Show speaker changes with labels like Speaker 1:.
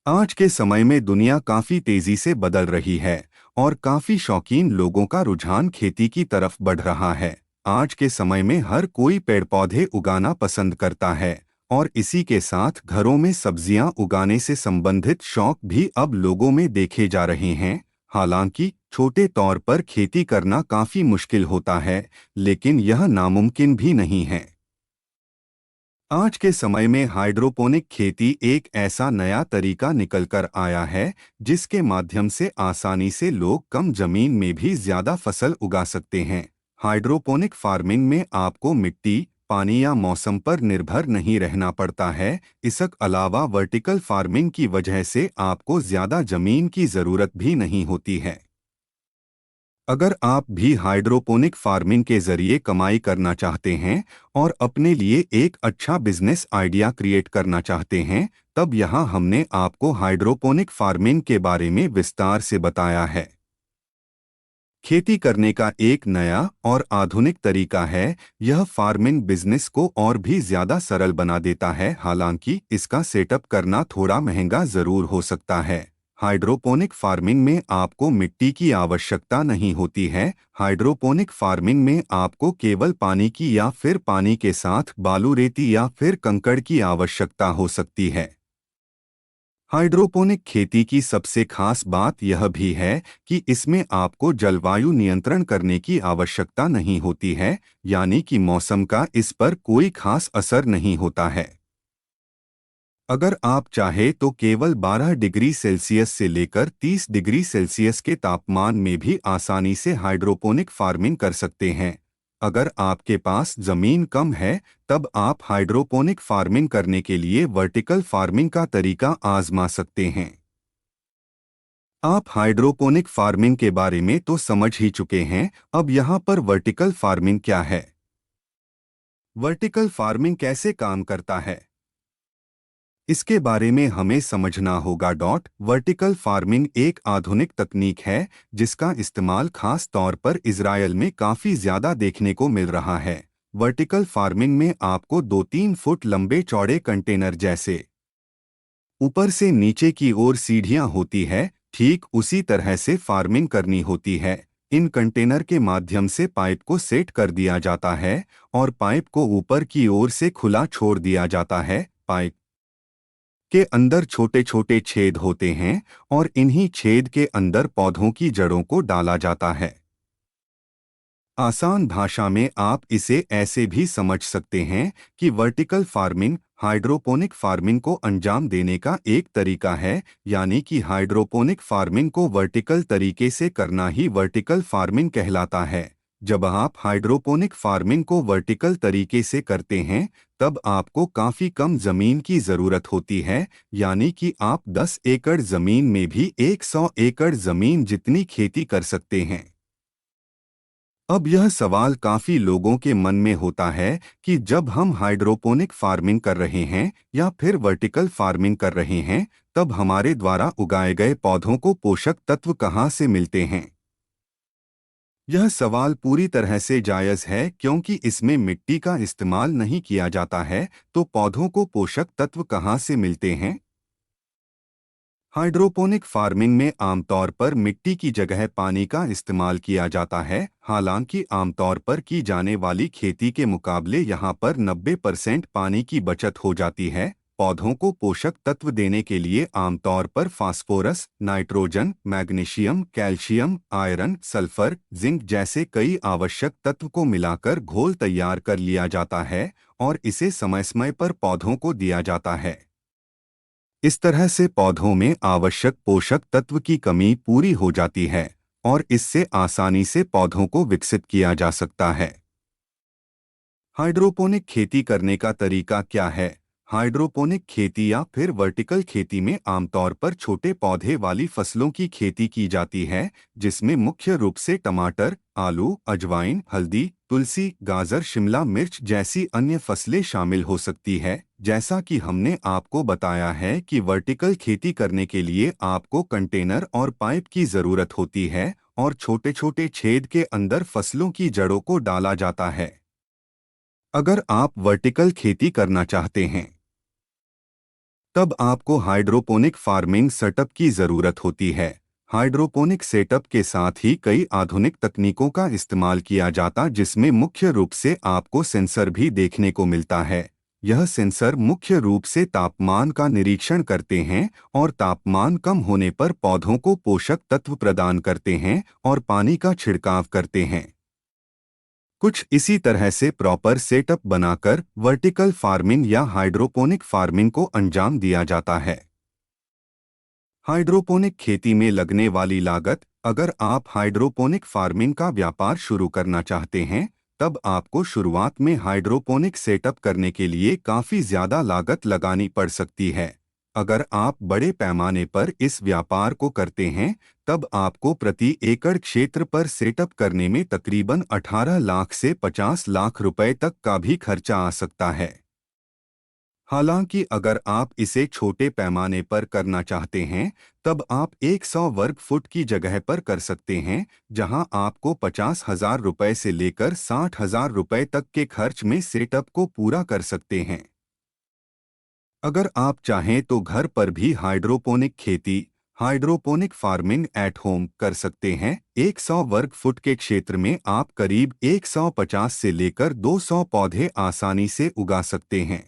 Speaker 1: आज के समय में दुनिया काफी तेजी से बदल रही है और काफी शौकीन लोगों का रुझान खेती की तरफ बढ़ रहा है। आज के समय में हर कोई पेड़ पौधे उगाना पसंद करता है और इसी के साथ घरों में सब्जियां उगाने से संबंधित शौक भी अब लोगों में देखे जा रहे हैं। हालांकि छोटे तौर पर खेती करना काफी मुश्किल होता है, लेकिन यह नामुमकिन भी नहीं है। आज के समय में हाइड्रोपोनिक खेती एक ऐसा नया तरीका निकल कर आया है जिसके माध्यम से आसानी से लोग कम जमीन में भी ज्यादा फसल उगा सकते हैं। हाइड्रोपोनिक फार्मिंग में आपको मिट्टी, पानी या मौसम पर निर्भर नहीं रहना पड़ता है। इसके अलावा वर्टिकल फार्मिंग की वजह से आपको ज्यादा जमीन की जरूरत भी नहीं होती है। अगर आप भी हाइड्रोपोनिक फार्मिंग के जरिए कमाई करना चाहते हैं और अपने लिए एक अच्छा बिजनेस आइडिया क्रिएट करना चाहते हैं, तब यहाँ हमने आपको हाइड्रोपोनिक फार्मिंग के बारे में विस्तार से बताया है। खेती करने का एक नया और आधुनिक तरीका है। यह फार्मिंग बिजनेस को और भी ज्यादा सरल बना देता है, हालांकि इसका सेटअप करना थोड़ा महंगा जरूर हो सकता है। हाइड्रोपोनिक फार्मिंग में आपको मिट्टी की आवश्यकता नहीं होती है। हाइड्रोपोनिक फार्मिंग में आपको केवल पानी की या फिर पानी के साथ बालू, रेती या फिर कंकड़ की आवश्यकता हो सकती है। हाइड्रोपोनिक खेती की सबसे खास बात यह भी है कि इसमें आपको जलवायु नियंत्रण करने की आवश्यकता नहीं होती है, यानी कि मौसम का इस पर कोई खास असर नहीं होता है। अगर आप चाहे तो केवल 12 डिग्री सेल्सियस से लेकर 30 डिग्री सेल्सियस के तापमान में भी आसानी से हाइड्रोपोनिक फार्मिंग कर सकते हैं। अगर आपके पास जमीन कम है, तब आप हाइड्रोपोनिक फार्मिंग करने के लिए वर्टिकल फार्मिंग का तरीका आजमा सकते हैं। आप हाइड्रोपोनिक फार्मिंग के बारे में तो समझ ही चुके हैं, अब यहाँ पर वर्टिकल फार्मिंग क्या है। वर्टिकल फार्मिंग कैसे काम करता है, इसके बारे में हमें समझना होगा। वर्टिकल फार्मिंग एक आधुनिक तकनीक है जिसका इस्तेमाल खास तौर पर इजरायल में काफ़ी ज़्यादा देखने को मिल रहा है। वर्टिकल फार्मिंग में आपको 2-3 फुट लंबे चौड़े कंटेनर जैसे ऊपर से नीचे की ओर सीढ़ियां होती है, ठीक उसी तरह से फार्मिंग करनी होती है। इन कंटेनर के माध्यम से पाइप को सेट कर दिया जाता है और पाइप को ऊपर की ओर से खुला छोड़ दिया जाता है। पाइप के अंदर छोटे छोटे छेद होते हैं और इन्हीं छेद के अंदर पौधों की जड़ों को डाला जाता है। आसान भाषा में आप इसे ऐसे भी समझ सकते हैं कि वर्टिकल फार्मिंग हाइड्रोपोनिक फार्मिंग को अंजाम देने का एक तरीका है, यानी कि हाइड्रोपोनिक फार्मिंग को वर्टिकल तरीके से करना ही वर्टिकल फार्मिंग कहलाता है। जब आप हाइड्रोपोनिक फार्मिंग को वर्टिकल तरीके से करते हैं, तब आपको काफ़ी कम ज़मीन की ज़रूरत होती है, यानी कि आप 10 एकड़ ज़मीन में भी 100 एकड़ ज़मीन जितनी खेती कर सकते हैं। अब यह सवाल काफी लोगों के मन में होता है कि जब हम हाइड्रोपोनिक फार्मिंग कर रहे हैं या फिर वर्टिकल फार्मिंग कर रहे हैं, तब हमारे द्वारा उगाए गए पौधों को पोषक तत्व कहाँ से मिलते हैं। यह सवाल पूरी तरह से जायज़ है, क्योंकि इसमें मिट्टी का इस्तेमाल नहीं किया जाता है, तो पौधों को पोषक तत्व कहाँ से मिलते हैं। हाइड्रोपोनिक फार्मिंग में आमतौर पर मिट्टी की जगह पानी का इस्तेमाल किया जाता है। हालांकि आमतौर पर की जाने वाली खेती के मुकाबले यहाँ पर 90% पानी की बचत हो जाती है। पौधों को पोषक तत्व देने के लिए आमतौर पर phosphorus, nitrogen, magnesium, calcium, iron, sulphur, zinc जैसे कई आवश्यक तत्व को मिलाकर घोल तैयार कर लिया जाता है और इसे समय समय पर पौधों को दिया जाता है। इस तरह से पौधों में आवश्यक पोषक तत्व की कमी पूरी हो जाती है और इससे आसानी से पौधों को विकसित किया जा सकता है। हाइड्रोपोनिक खेती करने का तरीका क्या है। हाइड्रोपोनिक खेती या फिर वर्टिकल खेती में आमतौर पर छोटे पौधे वाली फसलों की खेती की जाती है, जिसमें मुख्य रूप से टमाटर, आलू, अजवाइन, हल्दी, तुलसी, गाजर, शिमला मिर्च जैसी अन्य फसलें शामिल हो सकती है। जैसा कि हमने आपको बताया है कि वर्टिकल खेती करने के लिए आपको कंटेनर और पाइप की ज़रूरत होती है और छोटे छोटे छेद के अंदर फसलों की जड़ों को डाला जाता है। अगर आप वर्टिकल खेती करना चाहते हैं, तब आपको हाइड्रोपोनिक फार्मिंग सेटअप की ज़रूरत होती है। हाइड्रोपोनिक सेटअप के साथ ही कई आधुनिक तकनीकों का इस्तेमाल किया जाता, जिसमें मुख्य रूप से आपको सेंसर भी देखने को मिलता है। यह सेंसर मुख्य रूप से तापमान का निरीक्षण करते हैं और तापमान कम होने पर पौधों को पोषक तत्व प्रदान करते हैं और पानी का छिड़काव करते हैं। कुछ इसी तरह से प्रॉपर सेटअप बनाकर वर्टिकल फार्मिंग या हाइड्रोपोनिक फार्मिंग को अंजाम दिया जाता है। हाइड्रोपोनिक खेती में लगने वाली लागत। अगर आप हाइड्रोपोनिक फार्मिंग का व्यापार शुरू करना चाहते हैं, तब आपको शुरुआत में हाइड्रोपोनिक सेटअप करने के लिए काफ़ी ज़्यादा लागत लगानी पड़ सकती है। अगर आप बड़े पैमाने पर इस व्यापार को करते हैं, तब आपको प्रति एकड़ क्षेत्र पर सेटअप करने में तकरीबन 18 लाख से 50 लाख रुपए तक का भी खर्चा आ सकता है। हालांकि अगर आप इसे छोटे पैमाने पर करना चाहते हैं, तब आप 100 वर्ग फुट की जगह पर कर सकते हैं, जहां आपको 50,000 रुपए से लेकर 60,000 रुपए तक के खर्च में सेटअप को पूरा कर सकते हैं। अगर आप चाहें तो घर पर भी हाइड्रोपोनिक खेती, हाइड्रोपोनिक फार्मिंग एट होम कर सकते हैं। 100 वर्ग फुट के क्षेत्र में आप करीब 150 से लेकर 200 पौधे आसानी से उगा सकते हैं।